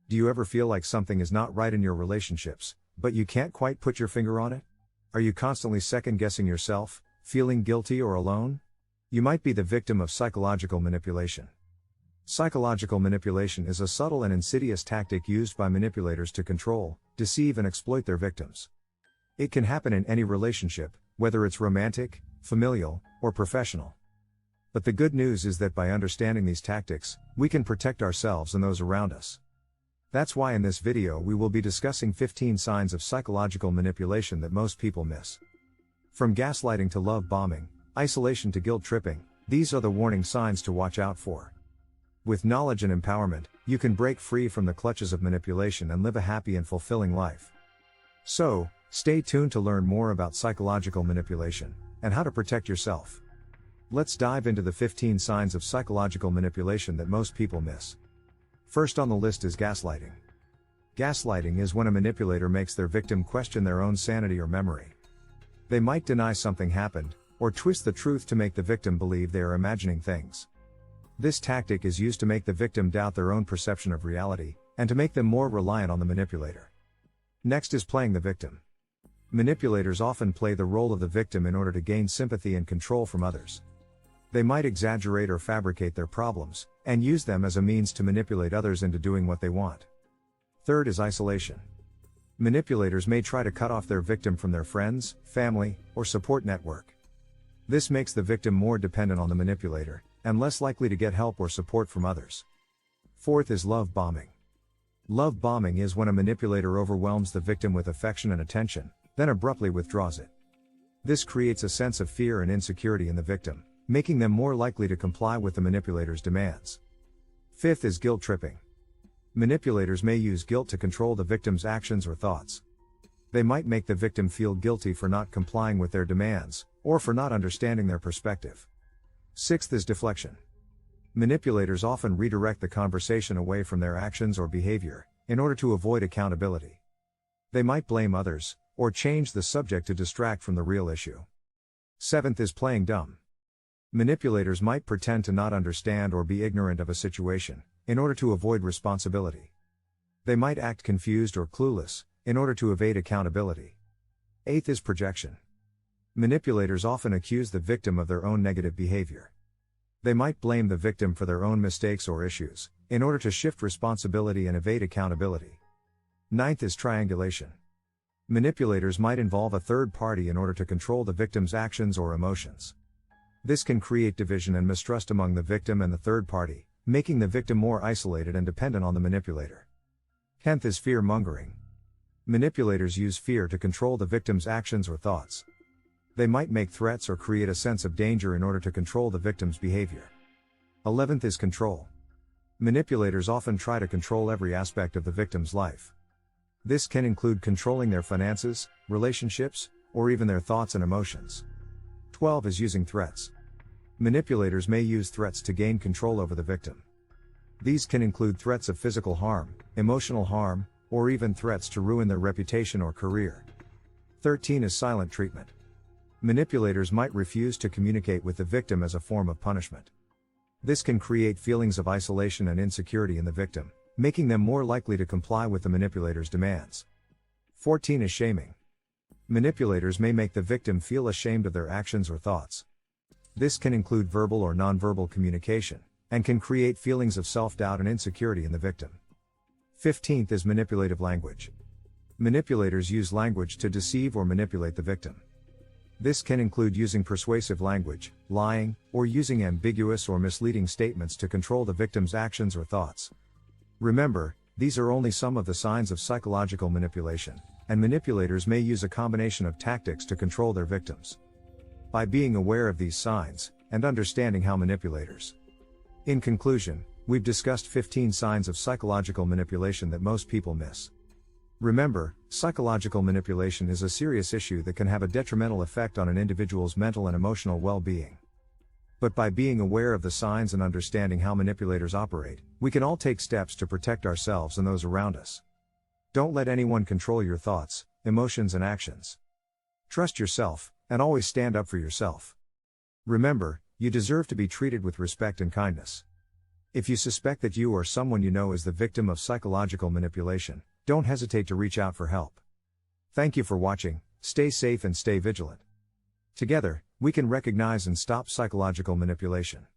Do you ever feel like something is not right in your relationships, but you can't quite put your finger on it? Are you constantly second-guessing yourself, feeling guilty or alone? You might be the victim of psychological manipulation. Psychological manipulation is a subtle and insidious tactic used by manipulators to control, deceive, and exploit their victims. It can happen in any relationship, whether it's romantic, familial, or professional. But the good news is that by understanding these tactics, we can protect ourselves and those around us. That's why in this video we will be discussing 15 signs of psychological manipulation that most people miss. From gaslighting to love bombing, isolation to guilt tripping, these are the warning signs to watch out for. With knowledge and empowerment, you can break free from the clutches of manipulation and live a happy and fulfilling life. So, stay tuned to learn more about psychological manipulation and how to protect yourself. Let's dive into the 15 signs of psychological manipulation that most people miss. First on the list is gaslighting. Gaslighting is when a manipulator makes their victim question their own sanity or memory. They might deny something happened, or twist the truth to make the victim believe they are imagining things. This tactic is used to make the victim doubt their own perception of reality, and to make them more reliant on the manipulator. Next is playing the victim. Manipulators often play the role of the victim in order to gain sympathy and control from others. They might exaggerate or fabricate their problems, and use them as a means to manipulate others into doing what they want. Third is isolation. Manipulators may try to cut off their victim from their friends, family, or support network. This makes the victim more dependent on the manipulator, and less likely to get help or support from others. Fourth is love bombing. Love bombing is when a manipulator overwhelms the victim with affection and attention, then abruptly withdraws it. This creates a sense of fear and insecurity in the victim, making them more likely to comply with the manipulator's demands. Fifth is guilt tripping. Manipulators may use guilt to control the victim's actions or thoughts. They might make the victim feel guilty for not complying with their demands, or for not understanding their perspective. Sixth is deflection. Manipulators often redirect the conversation away from their actions or behavior, in order to avoid accountability. They might blame others, or change the subject to distract from the real issue. Seventh is playing dumb. Manipulators might pretend to not understand or be ignorant of a situation, in order to avoid responsibility. They might act confused or clueless, in order to evade accountability. Eighth is projection. Manipulators often accuse the victim of their own negative behavior. They might blame the victim for their own mistakes or issues, in order to shift responsibility and evade accountability. Ninth is triangulation. Manipulators might involve a third party in order to control the victim's actions or emotions. This can create division and mistrust among the victim and the third party, making the victim more isolated and dependent on the manipulator. 10th is fear-mongering. Manipulators use fear to control the victim's actions or thoughts. They might make threats or create a sense of danger in order to control the victim's behavior. 11th is control. Manipulators often try to control every aspect of the victim's life. This can include controlling their finances, relationships, or even their thoughts and emotions. 12 is using threats. Manipulators may use threats to gain control over the victim. These can include threats of physical harm, emotional harm, or even threats to ruin their reputation or career. 13 is silent treatment. Manipulators might refuse to communicate with the victim as a form of punishment. This can create feelings of isolation and insecurity in the victim, making them more likely to comply with the manipulator's demands. 14 is shaming. Manipulators may make the victim feel ashamed of their actions or thoughts. This can include verbal or nonverbal communication, and can create feelings of self-doubt and insecurity in the victim. 15th is manipulative language. Manipulators use language to deceive or manipulate the victim. This can include using persuasive language, lying, or using ambiguous or misleading statements to control the victim's actions or thoughts. Remember, these are only some of the signs of psychological manipulation, and manipulators may use a combination of tactics to control their victims. By being aware of these signs, and understanding how manipulators. In conclusion, we've discussed 15 signs of psychological manipulation that most people miss. Remember, psychological manipulation is a serious issue that can have a detrimental effect on an individual's mental and emotional well-being. But by being aware of the signs and understanding how manipulators operate, we can all take steps to protect ourselves and those around us. Don't let anyone control your thoughts, emotions, and actions. Trust yourself, and always stand up for yourself. Remember, you deserve to be treated with respect and kindness. If you suspect that you or someone you know is the victim of psychological manipulation, don't hesitate to reach out for help. Thank you for watching. Stay safe and stay vigilant. Together, we can recognize and stop psychological manipulation.